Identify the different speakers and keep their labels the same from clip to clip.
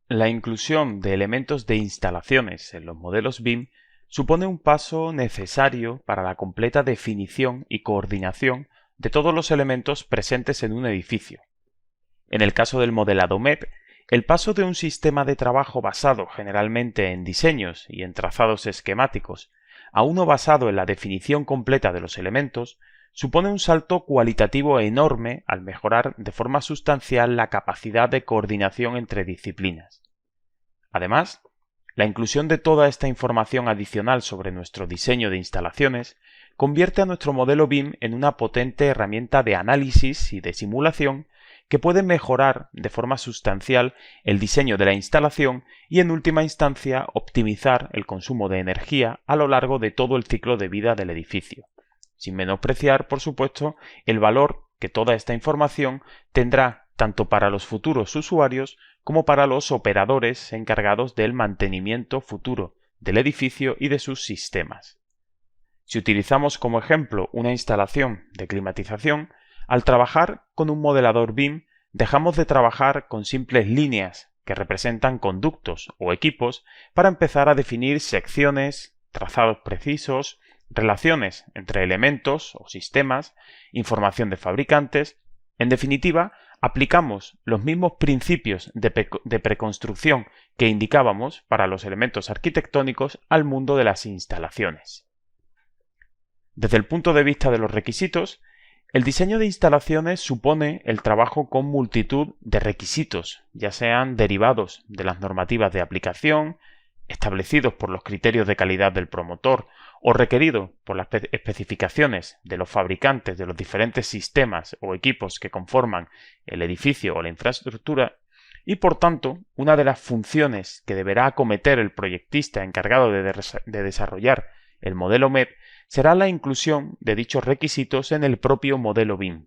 Speaker 1: La inclusión de elementos de instalaciones en los modelos BIM supone un paso necesario para la completa definición y coordinación de todos los elementos presentes en un edificio. En el caso del modelado MEP, el paso de un sistema de trabajo basado generalmente en diseños y en trazados esquemáticos a uno basado en la definición completa de los elementos supone un salto cualitativo enorme al mejorar de forma sustancial la capacidad de coordinación entre disciplinas. Además, la inclusión de toda esta información adicional sobre nuestro diseño de instalaciones convierte a nuestro modelo BIM en una potente herramienta de análisis y de simulación que puede mejorar de forma sustancial el diseño de la instalación y, en última instancia, optimizar el consumo de energía a lo largo de todo el ciclo de vida del edificio, sin menospreciar, por supuesto, el valor que toda esta información tendrá tanto para los futuros usuarios como para los operadores encargados del mantenimiento futuro del edificio y de sus sistemas. Si utilizamos como ejemplo una instalación de climatización, al trabajar con un modelador BIM dejamos de trabajar con simples líneas que representan conductos o equipos para empezar a definir secciones, trazados precisos, relaciones entre elementos o sistemas, información de fabricantes. En definitiva, aplicamos los mismos principios de preconstrucción que indicábamos para los elementos arquitectónicos al mundo de las instalaciones. Desde el punto de vista de los requisitos, el diseño de instalaciones supone el trabajo con multitud de requisitos, ya sean derivados de las normativas de aplicación, establecidos por los criterios de calidad del promotor o requeridos por las especificaciones de los fabricantes de los diferentes sistemas o equipos que conforman el edificio o la infraestructura, y por tanto, una de las funciones que deberá acometer el proyectista encargado de desarrollar el modelo MEP será la inclusión de dichos requisitos en el propio modelo BIM.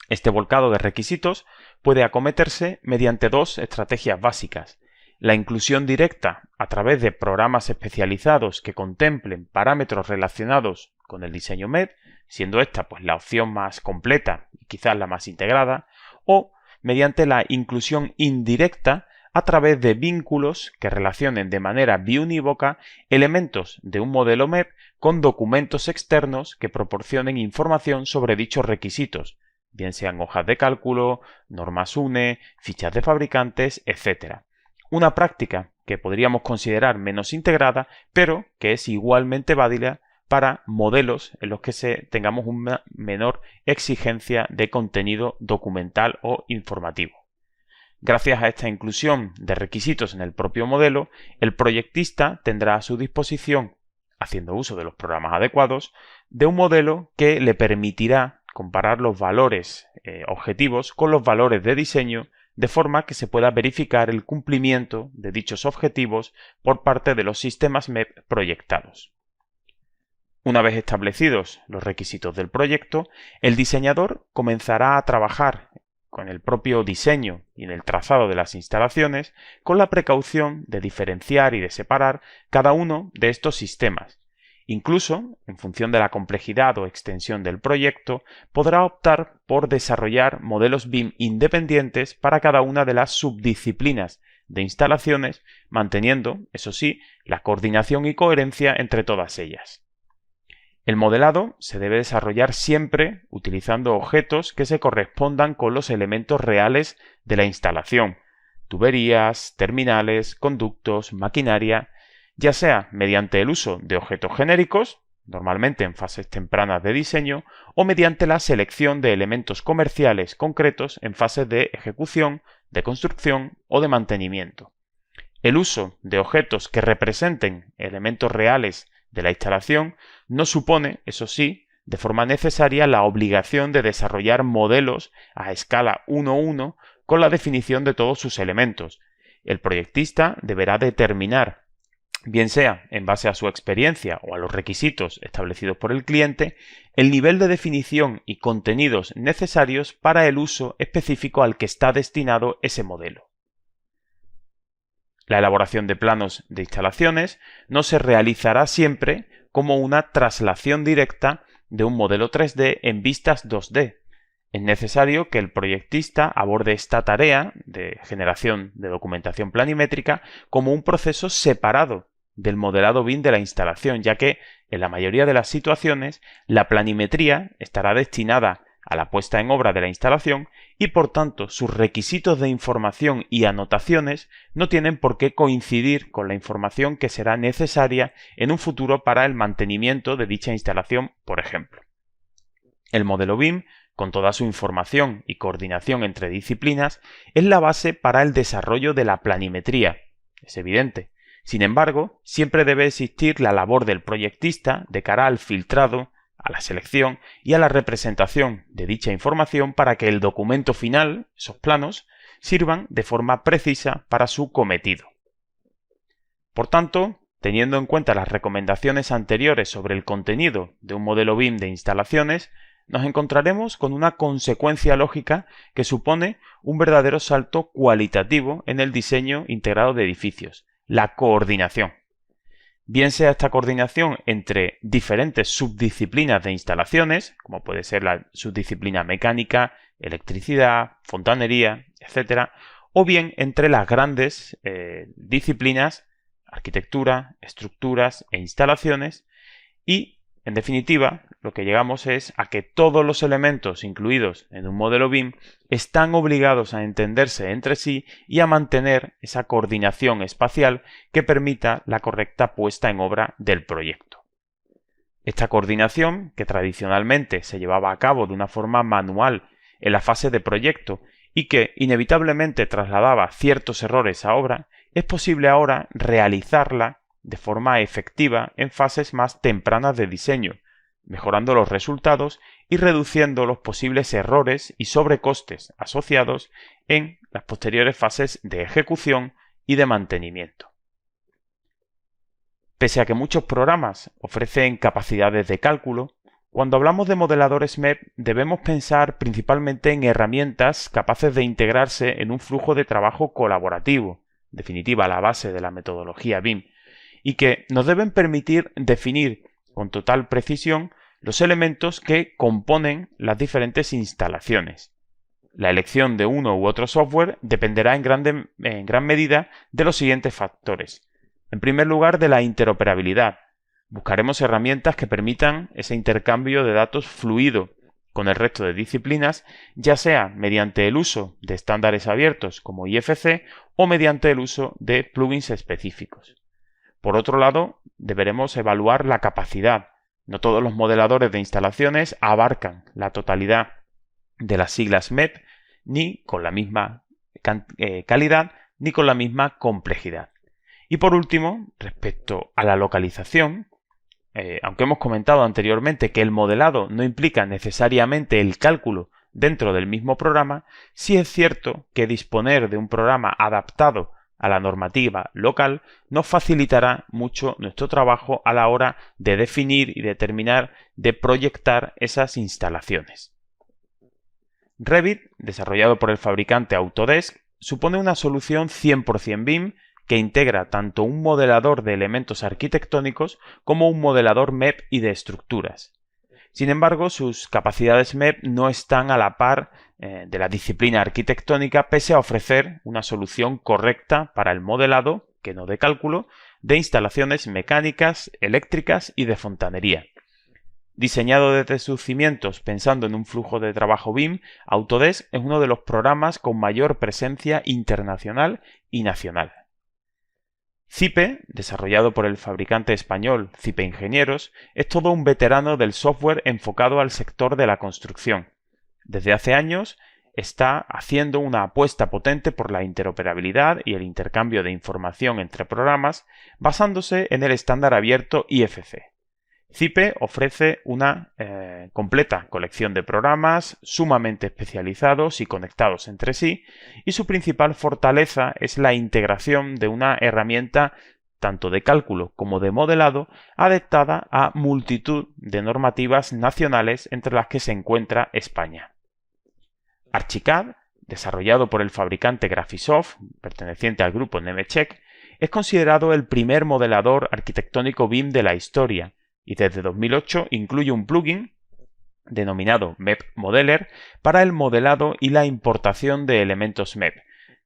Speaker 1: Este volcado de requisitos puede acometerse mediante dos estrategias básicas: la inclusión directa a través de programas especializados que contemplen parámetros relacionados con el diseño MEP, siendo esta la opción más completa y quizás la más integrada, o mediante la inclusión indirecta a través de vínculos que relacionen de manera biunívoca elementos de un modelo MEP con documentos externos que proporcionen información sobre dichos requisitos, bien sean hojas de cálculo, normas UNE, fichas de fabricantes, etc. Una práctica que podríamos considerar menos integrada, pero que es igualmente válida para modelos en los que tengamos una menor exigencia de contenido documental o informativo. Gracias a esta inclusión de requisitos en el propio modelo, el proyectista tendrá a su disposición, haciendo uso de los programas adecuados, de un modelo que le permitirá comparar los valores objetivos con los valores de diseño, de forma que se pueda verificar el cumplimiento de dichos objetivos por parte de los sistemas MEP proyectados. Una vez establecidos los requisitos del proyecto, el diseñador comenzará a trabajar con el propio diseño y en el trazado de las instalaciones con la precaución de diferenciar y de separar cada uno de estos sistemas. Incluso, en función de la complejidad o extensión del proyecto, podrá optar por desarrollar modelos BIM independientes para cada una de las subdisciplinas de instalaciones, manteniendo, eso sí, la coordinación y coherencia entre todas ellas. El modelado se debe desarrollar siempre utilizando objetos que se correspondan con los elementos reales de la instalación: tuberías, terminales, conductos, maquinaria, ya sea mediante el uso de objetos genéricos, normalmente en fases tempranas de diseño, o mediante la selección de elementos comerciales concretos en fases de ejecución, de construcción o de mantenimiento. El uso de objetos que representen elementos reales de la instalación no supone, eso sí, de forma necesaria la obligación de desarrollar modelos a escala 1:1 con la definición de todos sus elementos. El proyectista deberá determinar, bien sea en base a su experiencia o a los requisitos establecidos por el cliente, el nivel de definición y contenidos necesarios para el uso específico al que está destinado ese modelo. La elaboración de planos de instalaciones no se realizará siempre como una traslación directa de un modelo 3D en vistas 2D. Es necesario que el proyectista aborde esta tarea de generación de documentación planimétrica como un proceso separado del modelado BIM de la instalación, ya que en la mayoría de las situaciones la planimetría estará destinada a la puesta en obra de la instalación y por tanto sus requisitos de información y anotaciones no tienen por qué coincidir con la información que será necesaria en un futuro para el mantenimiento de dicha instalación, por ejemplo. El modelo BIM, con toda su información y coordinación entre disciplinas, es la base para el desarrollo de la planimetría. Es evidente. Sin embargo, siempre debe existir la labor del proyectista de cara al filtrado, a la selección y a la representación de dicha información para que el documento final, esos planos, sirvan de forma precisa para su cometido. Por tanto, teniendo en cuenta las recomendaciones anteriores sobre el contenido de un modelo BIM de instalaciones, nos encontraremos con una consecuencia lógica que supone un verdadero salto cualitativo en el diseño integrado de edificios, la coordinación. Bien sea esta coordinación entre diferentes subdisciplinas de instalaciones, como puede ser la subdisciplina mecánica, electricidad, fontanería, etc., o bien entre las grandes disciplinas, arquitectura, estructuras e instalaciones, y, en definitiva, lo que llegamos es a que todos los elementos incluidos en un modelo BIM están obligados a entenderse entre sí y a mantener esa coordinación espacial que permita la correcta puesta en obra del proyecto. Esta coordinación, que tradicionalmente se llevaba a cabo de una forma manual en la fase de proyecto y que inevitablemente trasladaba ciertos errores a obra, es posible ahora realizarla de forma efectiva en fases más tempranas de diseño, mejorando los resultados y reduciendo los posibles errores y sobrecostes asociados en las posteriores fases de ejecución y de mantenimiento. Pese a que muchos programas ofrecen capacidades de cálculo, cuando hablamos de modeladores MEP debemos pensar principalmente en herramientas capaces de integrarse en un flujo de trabajo colaborativo, en definitiva la base de la metodología BIM, y que nos deben permitir definir con total precisión los elementos que componen las diferentes instalaciones. La elección de uno u otro software dependerá en gran medida de los siguientes factores. En primer lugar, de la interoperabilidad. Buscaremos herramientas que permitan ese intercambio de datos fluido con el resto de disciplinas, ya sea mediante el uso de estándares abiertos como IFC o mediante el uso de plugins específicos. Por otro lado, deberemos evaluar la capacidad. No todos los modeladores de instalaciones abarcan la totalidad de las siglas MEP, ni con la misma calidad, ni con la misma complejidad. Y por último, respecto a la localización, aunque hemos comentado anteriormente que el modelado no implica necesariamente el cálculo dentro del mismo programa, sí es cierto que disponer de un programa adaptado a la normativa local nos facilitará mucho nuestro trabajo a la hora de definir y determinar, de proyectar esas instalaciones. Revit, desarrollado por el fabricante Autodesk, supone una solución 100% BIM que integra tanto un modelador de elementos arquitectónicos como un modelador MEP y de estructuras. Sin embargo, sus capacidades MEP no están a la par de la disciplina arquitectónica, pese a ofrecer una solución correcta para el modelado, que no de cálculo, de instalaciones mecánicas, eléctricas y de fontanería. Diseñado desde sus cimientos pensando en un flujo de trabajo BIM, Autodesk es uno de los programas con mayor presencia internacional y nacional. Cipe, desarrollado por el fabricante español Cipe Ingenieros, es todo un veterano del software enfocado al sector de la construcción. Desde hace años está haciendo una apuesta potente por la interoperabilidad y el intercambio de información entre programas basándose en el estándar abierto IFC. Cipe ofrece una completa colección de programas sumamente especializados y conectados entre sí, y su principal fortaleza es la integración de una herramienta tanto de cálculo como de modelado adaptada a multitud de normativas nacionales entre las que se encuentra España. Archicad, desarrollado por el fabricante Graphisoft, perteneciente al grupo Nemetschek, es considerado el primer modelador arquitectónico BIM de la historia, y desde 2008 incluye un plugin denominado MEP Modeler, para el modelado y la importación de elementos MEP.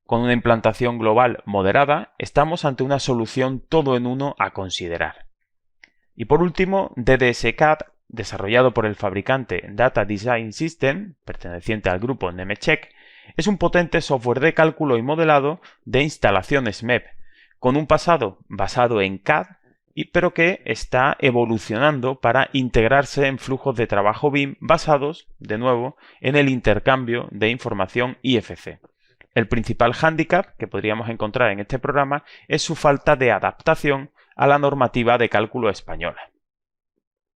Speaker 1: Con una implantación global moderada, estamos ante una solución todo en uno a considerar. Y por último, DDS-CAD, desarrollado por el fabricante Data Design System, perteneciente al grupo Nemetschek, es un potente software de cálculo y modelado de instalaciones MEP, con un pasado basado en CAD, pero que está evolucionando para integrarse en flujos de trabajo BIM basados, de nuevo, en el intercambio de información IFC. El principal hándicap que podríamos encontrar en este programa es su falta de adaptación a la normativa de cálculo española.